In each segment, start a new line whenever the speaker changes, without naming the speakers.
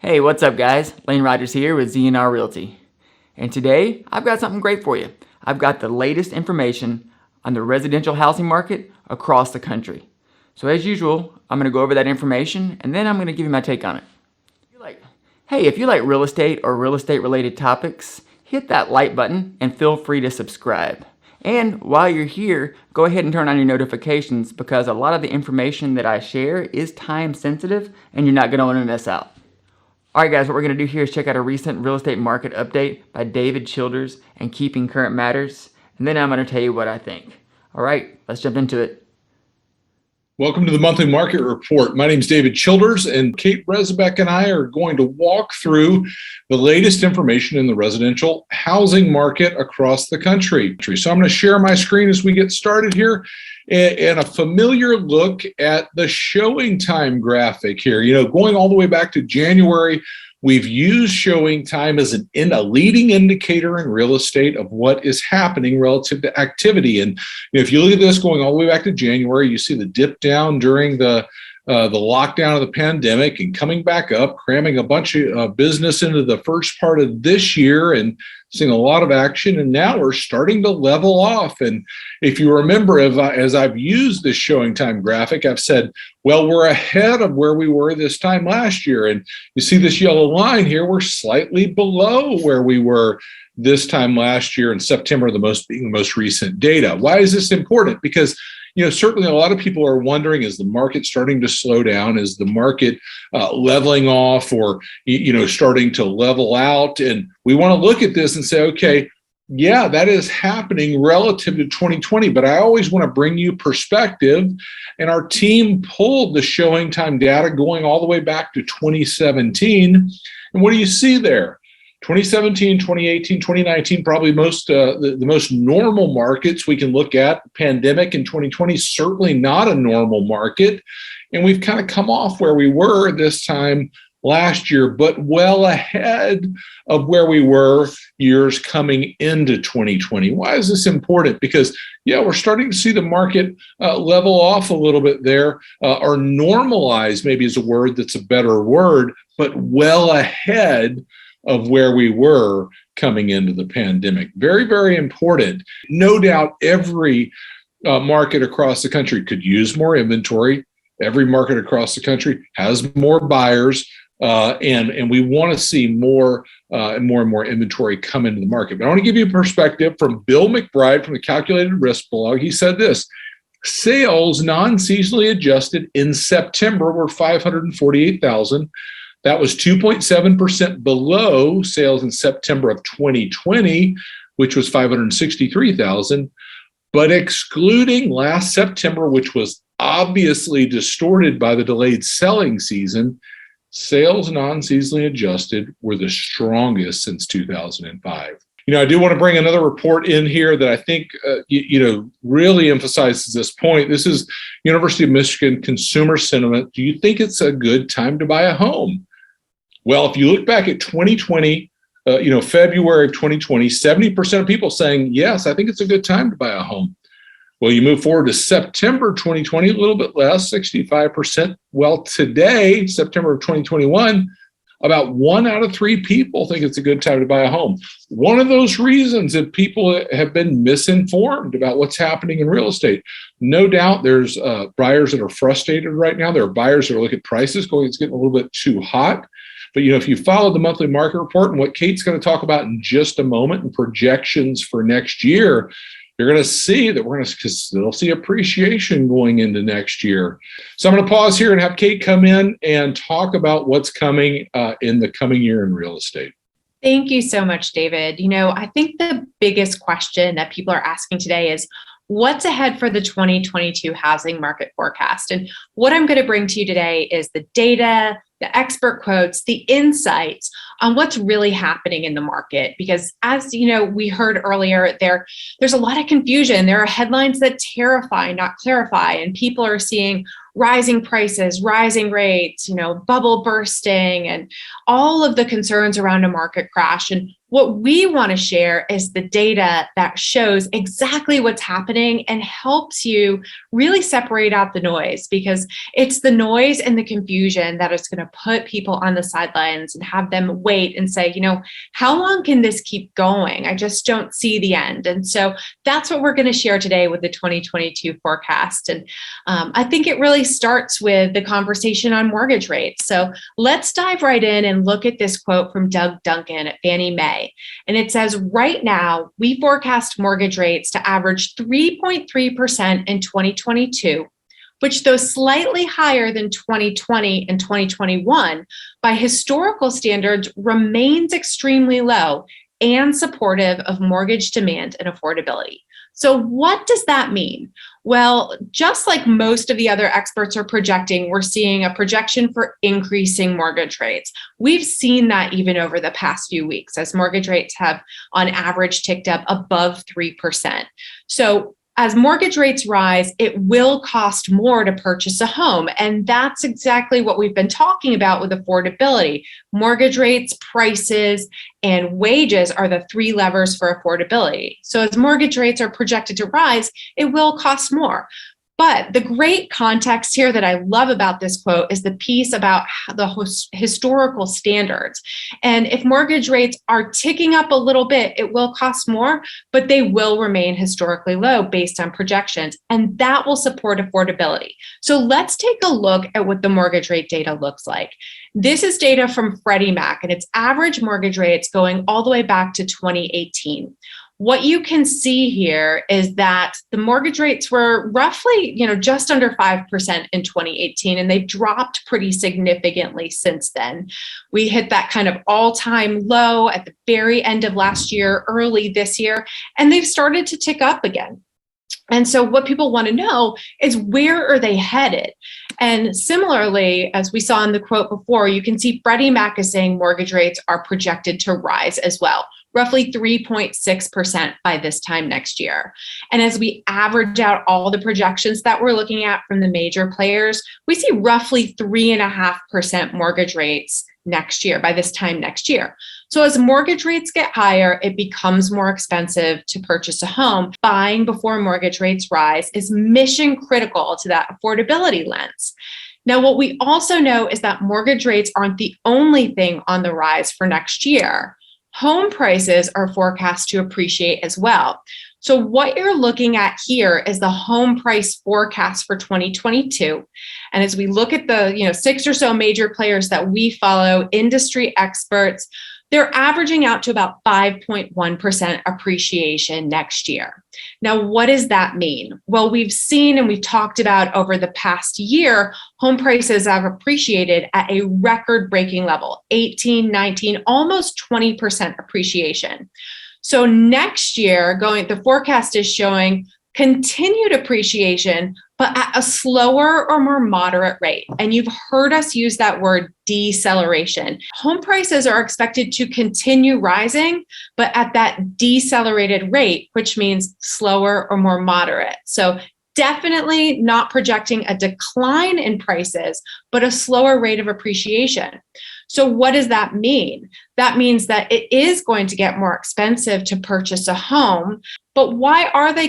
Hey, what's up guys? Lane Rogers here with Z&R Realty. And today, I've got something great for you. I've got the latest information on the residential housing market across the country. So as usual, I'm going to go over that information and then I'm going to give you my take on it. If you like real estate or real estate related topics, hit that like button and feel free to subscribe. And while you're here, go ahead and turn on your notifications because a lot of the information that I share is time sensitive and you're not going to want to miss out. Alright guys, what we're going to do here is check out a recent real estate market update by David Childers and Keeping Current Matters, and then I'm going to tell you what I think. Alright, let's jump into it.
Welcome to the monthly market report. My name is David Childers, and Kate Rezbeck and I are going to walk through the latest information in the residential housing market across the country. So I'm going to share my screen as we get started here, and a familiar look at the showing time graphic here. Going all the way back to January, we've used showing time as a leading indicator in real estate of what is happening relative to activity. And if you look at this going all the way back to January, you see the dip down during the lockdown of the pandemic and coming back up, cramming a bunch of business into the first part of this year and seeing a lot of action. And now we're starting to level off. And if you remember, as I've used this showing time graphic, I've said, well, we're ahead of where we were this time last year. And you see this yellow line here, we're slightly below where we were this time last year in September, being the most recent data. Why is this important? Because certainly a lot of people are wondering, is the market starting to slow down? Is the market leveling off or, starting to level out? And we want to look at this and say, okay, yeah, that is happening relative to 2020, but I always want to bring you perspective. And our team pulled the showing time data going all the way back to 2017. And what do you see there? 2017, 2018, 2019, probably the most normal markets we can look at. Pandemic in 2020, certainly not a normal market. And we've kind of come off where we were this time last year, but well ahead of where we were years coming into 2020. Why is this important? Because, we're starting to see the market level off a little bit there, or normalize maybe is a word that's a better word, but well ahead of where we were coming into the pandemic. Very, very important. No doubt every market across the country could use more inventory. Every market across the country has more buyers, and we want to see more and more inventory come into the market. But I want to give you a perspective from Bill McBride from the Calculated Risk blog. He said this: sales non-seasonally adjusted in September were 548,000. That was 2.7% below sales in September of 2020, which was 563,000. But excluding last September, which was obviously distorted by the delayed selling season, sales non-seasonally adjusted were the strongest since 2005. I do want to bring another report in here that I think, really emphasizes this point. This is University of Michigan Consumer Sentiment. Do you think it's a good time to buy a home? Well, if you look back at 2020, February of 2020, 70% of people saying, yes, I think it's a good time to buy a home. Well, you move forward to September 2020, a little bit less, 65%. Well, today, September of 2021, about 1 out of 3 people think it's a good time to buy a home. One of those reasons that people have been misinformed about what's happening in real estate. No doubt there's buyers that are frustrated right now. There are buyers that are looking at prices going, it's getting a little bit too hot. But if you follow the monthly market report and what Kate's going to talk about in just a moment and projections for next year, you're going to see that we're going to still see appreciation going into next year. So I'm going to pause here and have Kate come in and talk about what's coming in the coming year in real estate.
Thank you so much, David. I think the biggest question that people are asking today is, what's ahead for the 2022 housing market forecast? And what I'm going to bring to you today is the data, the expert quotes, the insights on what's really happening in the market. Because as we heard earlier, there's a lot of confusion. There are headlines that terrify, not clarify, and people are seeing rising prices, rising rates, bubble bursting, and all of the concerns around a market crash. And what we want to share is the data that shows exactly what's happening and helps you really separate out the noise, because it's the noise and the confusion that is going to put people on the sidelines and have them wait and say, how long can this keep going? I just don't see the end. And so that's what we're going to share today with the 2022 forecast. And I think it really starts with the conversation on mortgage rates. So let's dive right in and look at this quote from Doug Duncan at Fannie Mae. And it says, right now, we forecast mortgage rates to average 3.3% in 2022, which, though slightly higher than 2020 and 2021, by historical standards remains extremely low and supportive of mortgage demand and affordability. So what does that mean? Well, just like most of the other experts are projecting, we're seeing a projection for increasing mortgage rates. We've seen that even over the past few weeks as mortgage rates have on average ticked up above 3%. So as mortgage rates rise, it will cost more to purchase a home. And that's exactly what we've been talking about with affordability. Mortgage rates, prices, and wages are the three levers for affordability. So as mortgage rates are projected to rise, it will cost more. But the great context here that I love about this quote is the piece about the historical standards. And if mortgage rates are ticking up a little bit, it will cost more, but they will remain historically low based on projections, and that will support affordability. So let's take a look at what the mortgage rate data looks like. This is data from Freddie Mac, and it's average mortgage rates going all the way back to 2018. What you can see here is that the mortgage rates were roughly, just under 5% in 2018, and they've dropped pretty significantly since then. We hit that kind of all-time low at the very end of last year, early this year, and they've started to tick up again. And so what people want to know is, where are they headed? And similarly, as we saw in the quote before, you can see Freddie Mac is saying mortgage rates are projected to rise as well, roughly 3.6% by this time next year. And as we average out all the projections that we're looking at from the major players, we see roughly 3.5% mortgage rates next year, by this time next year. So as mortgage rates get higher, it becomes more expensive to purchase a home. Buying before mortgage rates rise is mission critical to that affordability lens. Now, what we also know is that mortgage rates aren't the only thing on the rise for next year. Home prices are forecast to appreciate as well. So what you're looking at here is the home price forecast for 2022. And as we look at the 6 or so major players that we follow, industry experts, they're averaging out to about 5.1% appreciation next year. Now, what does that mean? Well, we've seen and we've talked about over the past year, home prices have appreciated at a record-breaking level, 18, 19, almost 20% appreciation. So next year, the forecast is showing continued appreciation, but at a slower or more moderate rate. And you've heard us use that word deceleration. Home prices are expected to continue rising, but at that decelerated rate, which means slower or more moderate. So definitely not projecting a decline in prices, but a slower rate of appreciation. So what does that mean? That means that it is going to get more expensive to purchase a home. But why are they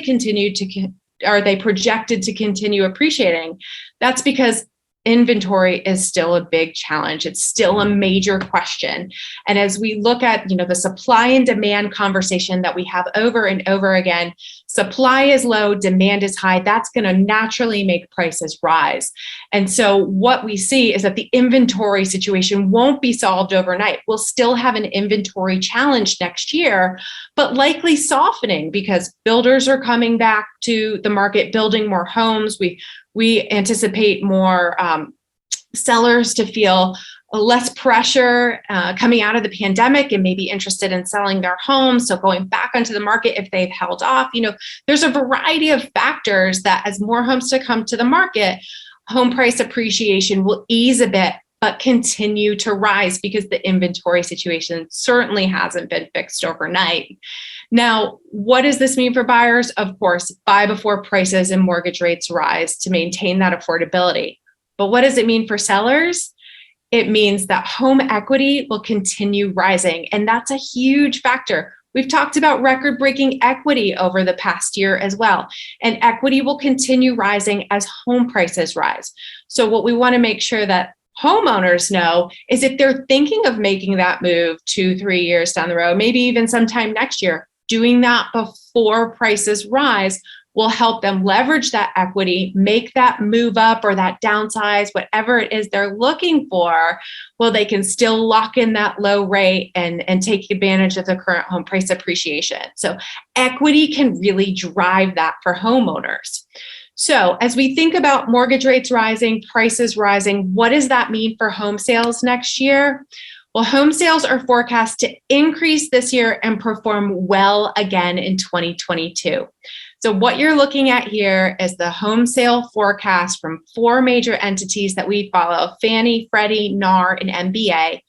projected to continue appreciating? That's because inventory is still a big challenge. It's still a major question. And as we look at, the supply and demand conversation that we have over and over again, supply is low, demand is high. That's going to naturally make prices rise. And so what we see is that the inventory situation won't be solved overnight. We'll still have an inventory challenge next year, but likely softening because builders are coming back to the market, building more homes. We anticipate more sellers to feel less pressure coming out of the pandemic and maybe interested in selling their homes. So going back onto the market if they've held off, there's a variety of factors that as more homes to come to the market, home price appreciation will ease a bit, but continue to rise because the inventory situation certainly hasn't been fixed overnight. Now, what does this mean for buyers? Of course, buy before prices and mortgage rates rise to maintain that affordability. But what does it mean for sellers? It means that home equity will continue rising, and that's a huge factor. We've talked about record-breaking equity over the past year as well, and equity will continue rising as home prices rise. So what we want to make sure that homeowners know is if they're thinking of making that move 2-3 years down the road, maybe even sometime next year, doing that before prices rise will help them leverage that equity, make that move up or that downsize, whatever it is they're looking for, well, they can still lock in that low rate and take advantage of the current home price appreciation. So equity can really drive that for homeowners. So as we think about mortgage rates rising, prices rising, what does that mean for home sales next year? Well, home sales are forecast to increase this year and perform well again in 2022. So what you're looking at here is the home sale forecast from 4 major entities that we follow: Fannie, Freddie, NAR, and MBA.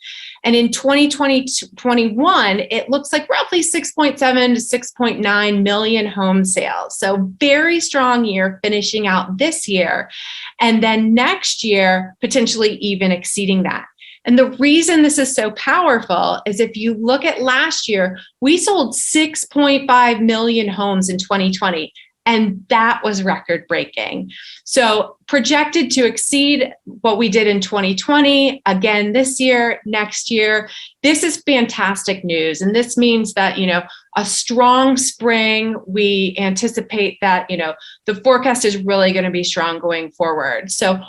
And in 2021, it looks like roughly 6.7 to 6.9 million home sales. So very strong year finishing out this year. And then next year, potentially even exceeding that. And the reason this is so powerful is if you look at last year, we sold 6.5 million homes in 2020, and that was record breaking. So projected to exceed what we did in 2020, again this year, next year. This is fantastic news. And this means that, a strong spring, we anticipate that, the forecast is really going to be strong going forward. So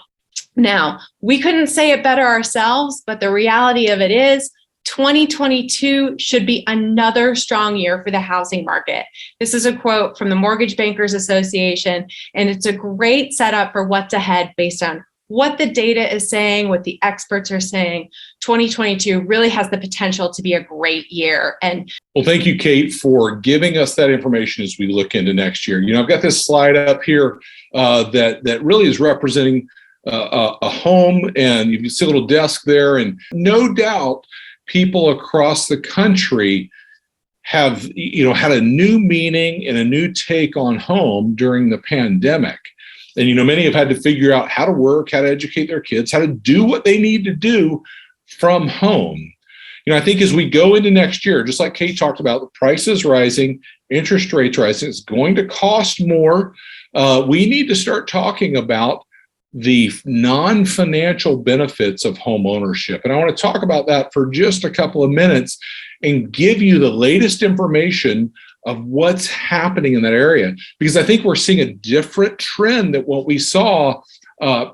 now, we couldn't say it better ourselves, but the reality of it is 2022 should be another strong year for the housing market. This is a quote from the Mortgage Bankers Association, and it's a great setup for what's ahead based on what the data is saying, what the experts are saying. 2022 really has the potential to be a great year. And
well, thank you, Kate, for giving us that information as we look into next year. I've got this slide up here that really is representing a home, and you can see a little desk there, and no doubt people across the country have had a new meaning and a new take on home during the pandemic. And many have had to figure out how to work, how to educate their kids, how to do what they need to do from home. I think as we go into next year, just like Kate talked about, the prices rising, interest rates rising, it's going to cost more. We need to start talking about the non-financial benefits of home ownership. And I want to talk about that for just a couple of minutes and give you the latest information of what's happening in that area, because I think we're seeing a different trend than what we saw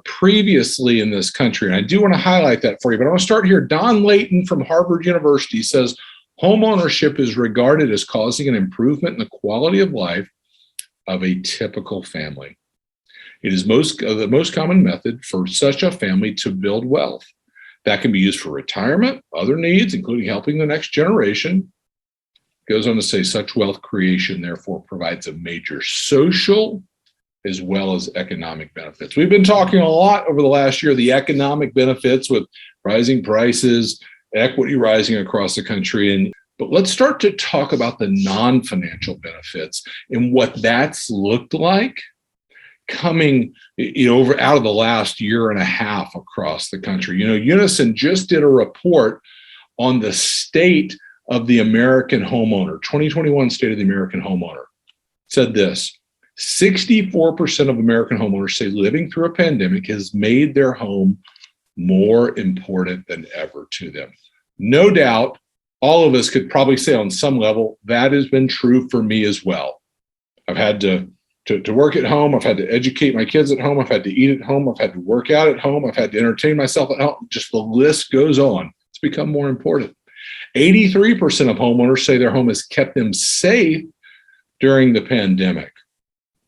previously in this country. And I do want to highlight that for you, but I want to start here. Don Layton from Harvard University says, home ownership is regarded as causing an improvement in the quality of life of a typical family. It is the most common method for such a family to build wealth. That can be used for retirement, other needs, including helping the next generation. Goes on to say such wealth creation, therefore, provides a major social as well as economic benefits. We've been talking a lot over the last year, the economic benefits with rising prices, equity rising across the country. But let's start to talk about the non-financial benefits and what that's looked like coming over out of the last year and a half across the country. Unison just did a report on the state of the American homeowner, 2021 State of the American Homeowner. Said this: 64% of American homeowners say living through a pandemic has made their home more important than ever to them. No doubt, all of us could probably say on some level that has been true for me as well. I've had to work at home. I've had to educate my kids at home. I've had to eat at home. I've had to work out at home. I've had to entertain myself at home. Just the list goes on. It's become more important. 83% of homeowners say their home has kept them safe during the pandemic.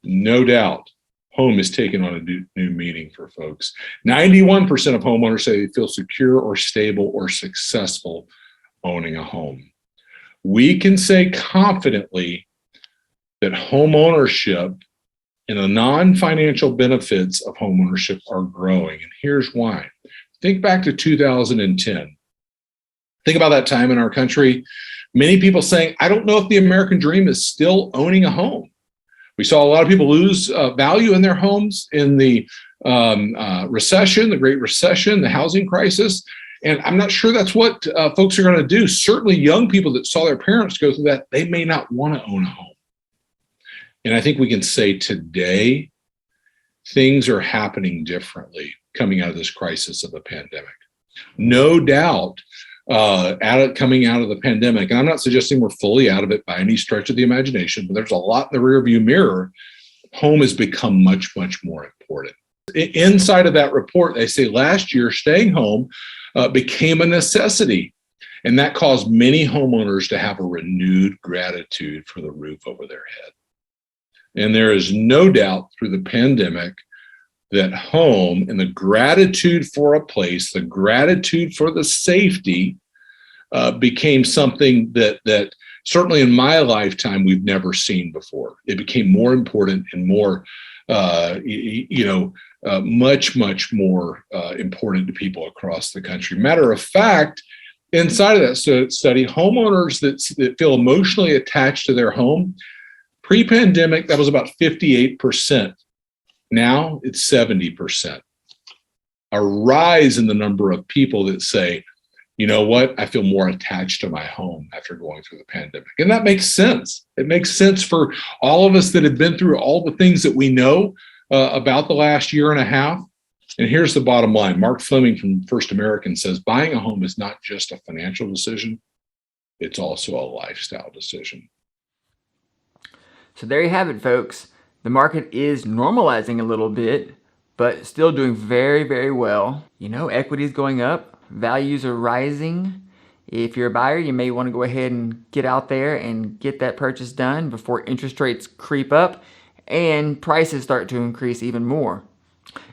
No doubt, home is taking on a new meaning for folks. 91% of homeowners say they feel secure or stable or successful owning a home. We can say confidently that home ownership and the non-financial benefits of home ownership are growing. And here's why. Think back to 2010. Think about that time in our country Many people saying, I don't know if the American dream is still owning a home. We saw a lot of people lose value in their homes in the recession, the Great Recession, the housing crisis. And I'm not sure that's what folks are going to do. Certainly young people that saw their parents go through that, they may not want to own a home. And I think we can say today, things are happening differently coming out of this crisis of the pandemic. No doubt, coming out of the pandemic, and I'm not suggesting we're fully out of it by any stretch of the imagination, but there's a lot in the rearview mirror. Home has become much, much more important. Inside of that report, they say last year, staying home became a necessity. And that caused many homeowners to have a renewed gratitude for the roof over their head. And there is no doubt through the pandemic that home and the gratitude for a place, the gratitude for the safety became something that certainly in my lifetime we've never seen before. It became more important and more, much, much more important to people across the country. Matter of fact, inside of that study, homeowners that feel emotionally attached to their home, pre-pandemic, that was about 58%. Now it's 70%. A rise in the number of people that say, you know what, I feel more attached to my home after going through the pandemic. And that makes sense. It makes sense for all of us that have been through all the things that we know about the last year and a half. And here's the bottom line. Mark Fleming from First American says, buying a home is not just a financial decision, it's also a lifestyle decision.
So there you have it, folks. The market is normalizing a little bit, but still doing very, very well. Equity is going up, values are rising. If you're a buyer, you may want to go ahead and get out there and get that purchase done before interest rates creep up and prices start to increase even more.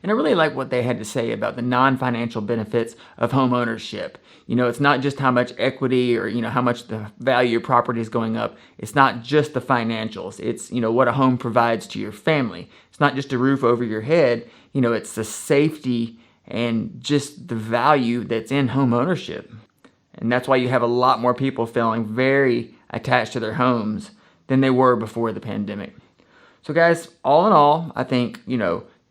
And I really like what they had to say about the non-financial benefits of home ownership. It's not just how much equity or, how much the value of your property is going up. It's not just the financials. It's, what a home provides to your family. It's not just a roof over your head. It's the safety and just the value that's in home ownership. And that's why you have a lot more people feeling very attached to their homes than they were before the pandemic. So guys, all in all, I think,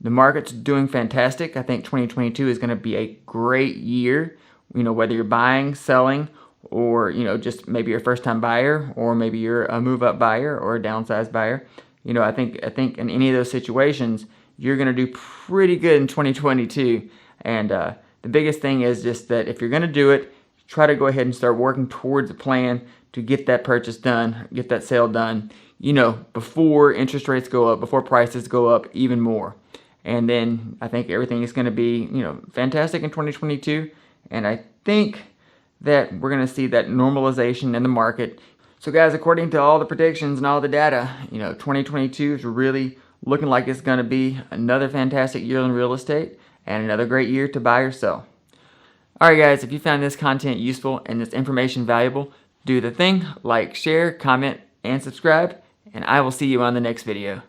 the market's doing fantastic. I think 2022 is going to be a great year, whether you're buying, selling, or, just maybe you're a first-time buyer, or maybe you're a move-up buyer or a downsized buyer. I think in any of those situations, you're going to do pretty good in 2022. And the biggest thing is just that if you're going to do it, try to go ahead and start working towards a plan to get that purchase done, get that sale done, before interest rates go up, before prices go up even more. And then I think everything is going to be, fantastic in 2022. And I think that we're going to see that normalization in the market. So guys, according to all the predictions and all the data, 2022 is really looking like it's going to be another fantastic year in real estate and another great year to buy or sell. All right, guys, if you found this content useful and this information valuable, do the thing, like, share, comment, and subscribe, and I will see you on the next video.